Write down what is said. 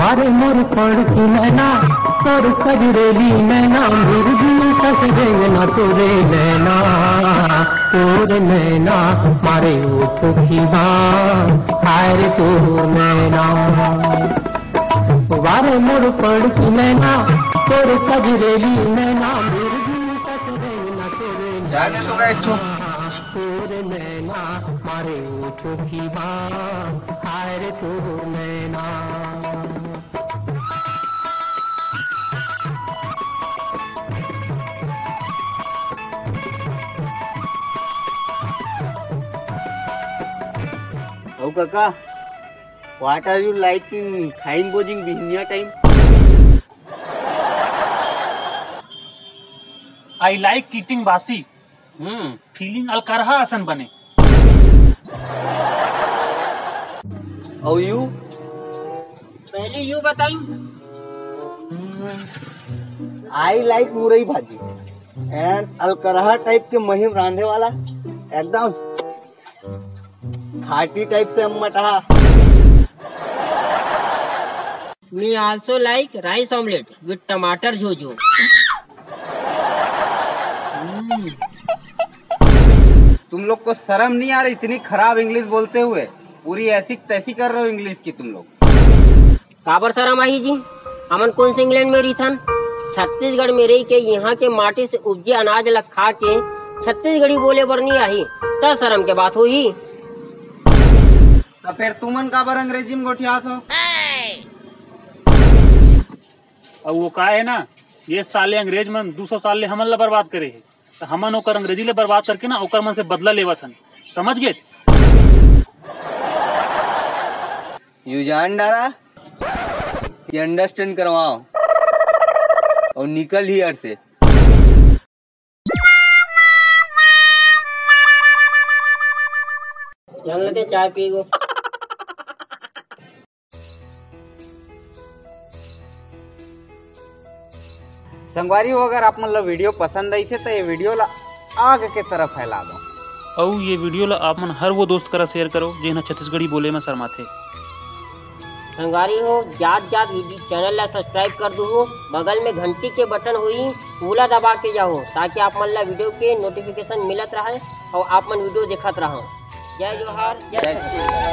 वारे मोर पड़ती नैना तोर कजरेली नैना मुर्गी कस देना तोरे नैना मारे ओठों की बात हाय रे तोर नैना वारे मोर पड़ती नैना तोर कजरेली नैना मुर्गी कस देना तोरे तोरे नैना मारे ओठों की बात हाय रे तोर नैना। Oh Kaka, what are you like in Khaing Bojing Bihnia time? I like eating basi. Feeling alkarha asan bane. Oh you? पहले यू बताई। I like मुरई भाजी and अलकरहा टाइप के महीम रांधे वाला एकदम खाटी टाइप से मटहा। Me also like rice omelette with टमाटर जोजो। तुम लोग को शर्म नहीं आ रही इतनी खराब इंग्लिश बोलते हुए? पूरी ऐसी तैसी कर रहे हो इंग्लिश की तुम लोग। काबर शर्म आई जी? हमन कौन से इंग्लैंड में रही थन? छत्तीसगढ़ में रही के यहाँ के माटी से उपजे अनाज ला खा के छत्तीसगढ़ी बोले बर नहीं आई तब शर्म के बात हुई। तो फिर तुमन काबर अंग्रेजी में गोठियात हो? अब वो का है ना, ये साले अंग्रेज मन 200 साल ले हमन ला बर्बाद करे है, तो हमन ओकर अंग्रेजी ले बर्बाद करके ना ओकर मन से बदला लेवत हन, समझ गए? यू जान डारा, ये अंडरस्टैंड करवाओ और निकल हियर से। चल लेते चाय पी गो। संगवारी हो, अगर आप मतलब वीडियो पसंद आई से तो ये वीडियो ला आगे के तरफ फैला दो और ये वीडियो ला आप मन हर वो दोस्त करा शेयर करो जिन्हें छत्तीसगढ़ी बोले में शर्माथे। संगवारी हो, जात चैनल ला सब्सक्राइब कर दो, बगल में घंटी के बटन हुई पूरा दबा के जाओ ताकि आप मन ला वीडियो के नोटिफिकेशन मिलत रहे और आप मन वीडियो देखत रहो। जय जोहार, जय छत्तीसगढ़।